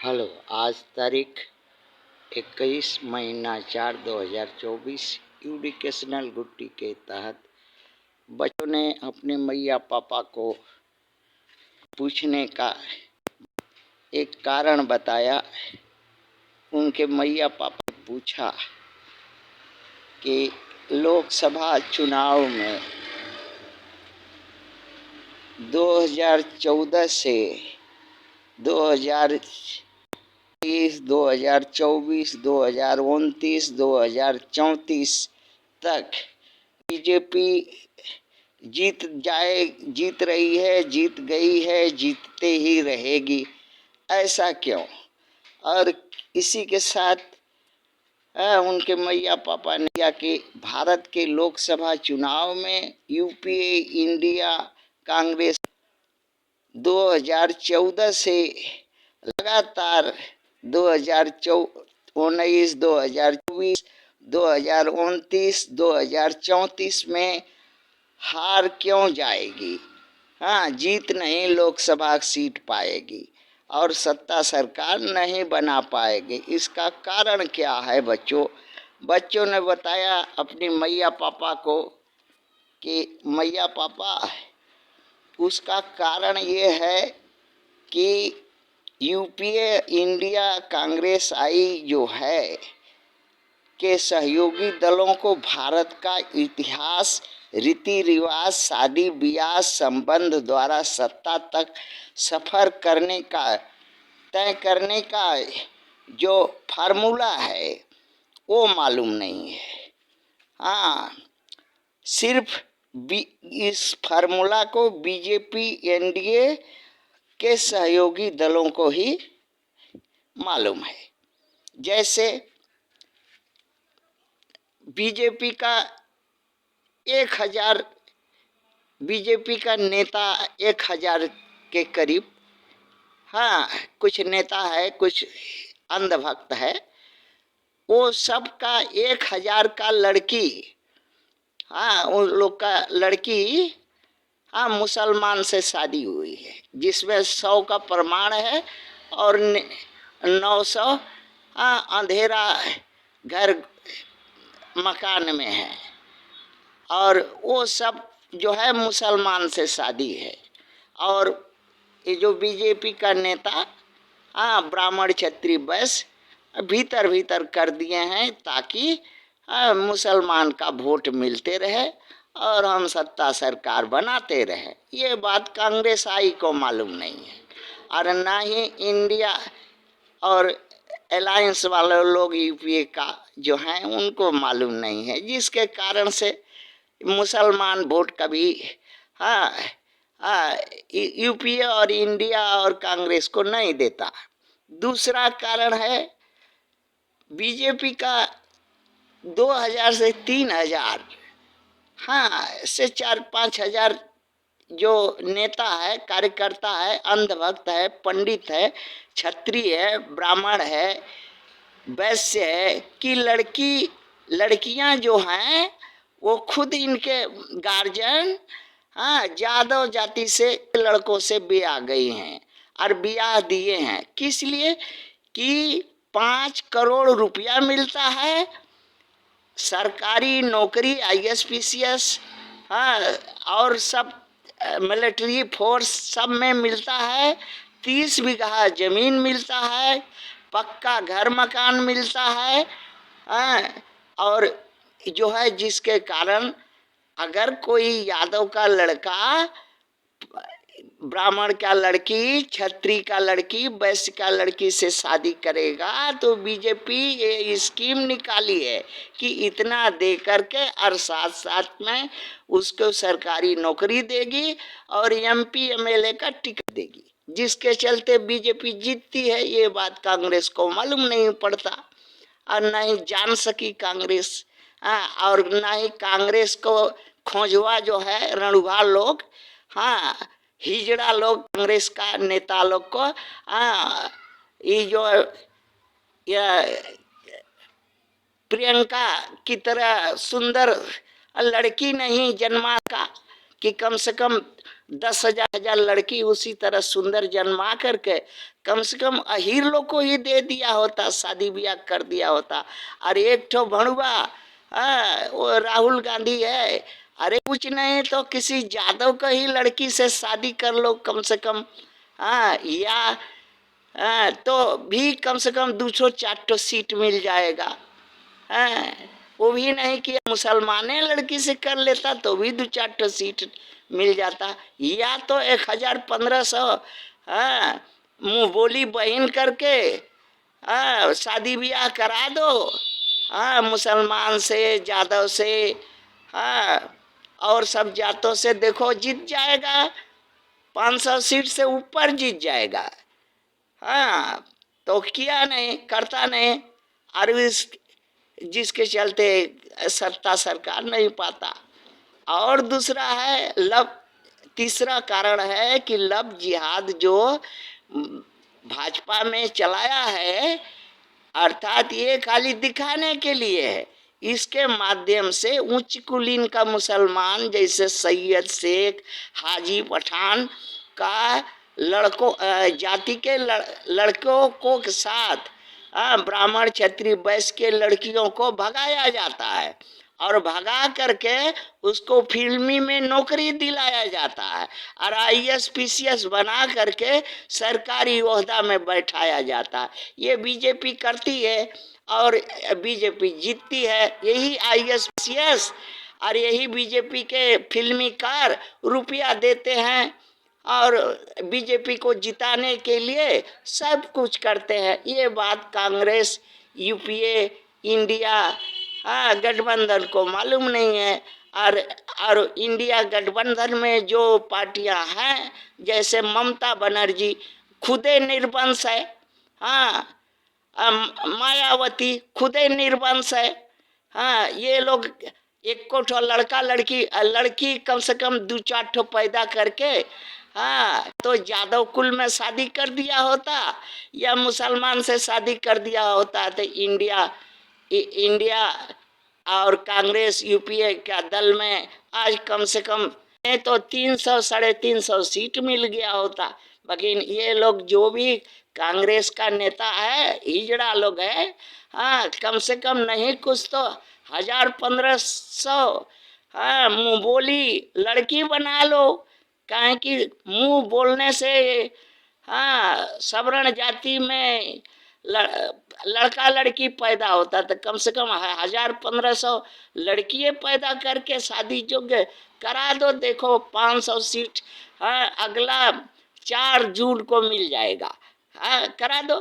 Hello, आज तारीख 21 महीना 4 2024 एजुकेशनल गुट्टी के तहत बच्चों ने अपने मैया पापा को पूछने का एक कारण बताया। उनके मैया पापा ने पूछा कि लोकसभा चुनाव में 2014 से 2023, 2024, 2029, 2034 तक बीजेपी जीत रही है, जीत गई है, जीतते ही रहेगी। ऐसा क्यों? और इसी के साथ उनके मैया पापा ने किया कि भारत के लोकसभा चुनाव में यूपीए इंडिया कांग्रेस 2014 से लगातार 2019, 2024, 2029, 2034 में हार क्यों जाएगी? जीत नहीं लोकसभा सीट पाएगी और सत्ता सरकार नहीं बना पाएगी। इसका कारण क्या है बच्चों ने बताया अपनी मैया पापा को कि मैया पापा, उसका कारण ये है कि यूपीए इंडिया कांग्रेस आई जो है के सहयोगी दलों को भारत का इतिहास, रीति रिवाज, शादी ब्याह संबंध द्वारा सत्ता तक सफर तय करने का जो फार्मूला है वो मालूम नहीं है। सिर्फ इस फार्मूला को बीजेपी एनडीए के सहयोगी दलों को ही मालूम है। जैसे बीजेपी का 1000 बीजेपी का नेता 1000 के करीब, कुछ नेता है, कुछ अंधभक्त है, वो सबका 1000 का लड़की, उन लोग का लड़की मुसलमान से शादी हुई है, जिसमें 100 का प्रमाण है और 900 अंधेरा घर मकान में है। और वो सब जो है मुसलमान से शादी है। और ये जो बीजेपी का नेता ब्राह्मण क्षत्रिय वैश्य भीतर कर दिए हैं ताकि मुसलमान का वोट मिलते रहे और हम सत्ता सरकार बनाते रहे। ये बात कांग्रेस आई को मालूम नहीं है और ना ही इंडिया और अलायंस वाले लोग यूपीए का जो हैं उनको मालूम नहीं है, जिसके कारण से मुसलमान वोट कभी यूपीए और इंडिया और कांग्रेस को नहीं देता। दूसरा कारण है बीजेपी का 2000 से 3000 से 4-5 हजार जो नेता है, कार्यकर्ता है, अंधभक्त है, पंडित है, क्षत्रिय है, ब्राह्मण है, वैश्य है कि लड़कियां जो हैं वो खुद इनके गार्जियन यादव जाति से लड़कों से ब्याह गई हैं और ब्याह दिए हैं। किस लिए? कि 5 करोड़ रुपया मिलता है, सरकारी नौकरी ISPCS और सब मिलिट्री फोर्स सब में मिलता है, 30 बीघा जमीन मिलता है, पक्का घर मकान मिलता है, और जो है जिसके कारण अगर कोई यादव का लड़का ब्राह्मण का लड़की, क्षत्रिय का लड़की, वैश्य का लड़की से शादी करेगा तो बीजेपी ये स्कीम निकाली है कि इतना दे करके और साथ साथ में उसको सरकारी नौकरी देगी और MP MLA का टिकट देगी, जिसके चलते बीजेपी जीतती है। ये बात कांग्रेस को मालूम नहीं पड़ता और न ही जान सकी कांग्रेस। और न ही कांग्रेस को खोजवा जो है रणुभा लोग, हिजड़ा लोग, कांग्रेस का नेता लोग को ये जो प्रियंका की तरह सुंदर लड़की नहीं जन्मा का कि कम से कम 10,000 लड़की उसी तरह सुंदर जन्मा करके कम से कम अहीर लोग को ही दे दिया होता, शादी ब्याह कर दिया होता। और एक ठो भणुआ, वो राहुल गांधी है, अरे कुछ नहीं तो किसी जादव का ही लड़की से शादी कर लो कम से कम। या तो भी कम से कम 200-400 सीट मिल जाएगा। वो भी नहीं कि मुसलमाने लड़की से कर लेता तो भी 2-4 सीट मिल जाता। या तो 1,000-1,500 मुंह बोली बहन करके शादी ब्याह करा दो, मुसलमान से, जादव से, और सब जातों से, देखो जीत जाएगा, 500 सीट से ऊपर जीत जाएगा। तो किया नहीं, करता नहीं, और जिसके चलते सत्ता सरकार नहीं पाता। और दूसरा है तीसरा कारण है कि लव जिहाद जो भाजपा में चलाया है, अर्थात ये खाली दिखाने के लिए है। इसके माध्यम से उच्च कुलीन का मुसलमान जैसे सैयद, शेख, हाजी, पठान का लड़कों जाति के लड़कों को के साथ ब्राह्मण, क्षत्रिय, वैश्य के लड़कियों को भगाया जाता है और भगा करके उसको फिल्मी में नौकरी दिलाया जाता है और IAS PCS बना करके सरकारी ओहदा में बैठाया जाता है। ये बीजेपी करती है और बीजेपी जीतती है। यही IAS PCS और यही बीजेपी के फिल्मी कार रुपया देते हैं और बीजेपी को जिताने के लिए सब कुछ करते हैं। ये बात कांग्रेस, UPA, इंडिया गठबंधन को मालूम नहीं है। और इंडिया गठबंधन में जो पार्टियां हैं, जैसे ममता बनर्जी खुदे निर्वंश है, मायावती खुदे निर्वंश है। ये लोग एक को लड़का लड़की कम से कम 2-4 ठो पैदा करके तो जादव कुल में शादी कर दिया होता या मुसलमान से शादी कर दिया होता तो इंडिया और कांग्रेस UPA का दल में आज कम से कम तो 300-350 सीट मिल गया होता। लेकिन ये लोग जो भी कांग्रेस का नेता है, हिजड़ा लोग है, कम से कम नहीं कुछ तो 1,000-1,500 मुंह बोली लड़की बना लो। काहे कि मुंह बोलने से सवर्ण जाति में लड़का लड़की पैदा होता, तो कम से कम 1,000-1,500 लड़कियां पैदा करके शादी योग्य करा दो। देखो 500 सीट अगला 4 जून को मिल जाएगा। करा दो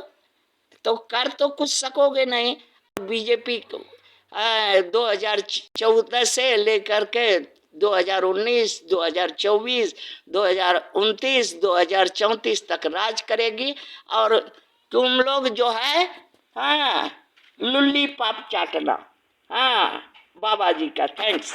तो कर तो कुछ सकोगे नहीं। बीजेपी 2014 से लेकर के 2019, 2024, 2029, 2034 तक राज करेगी और तुम लोग जो है लुल्ली पाप चाटना। बाबा जी का थैंक्स।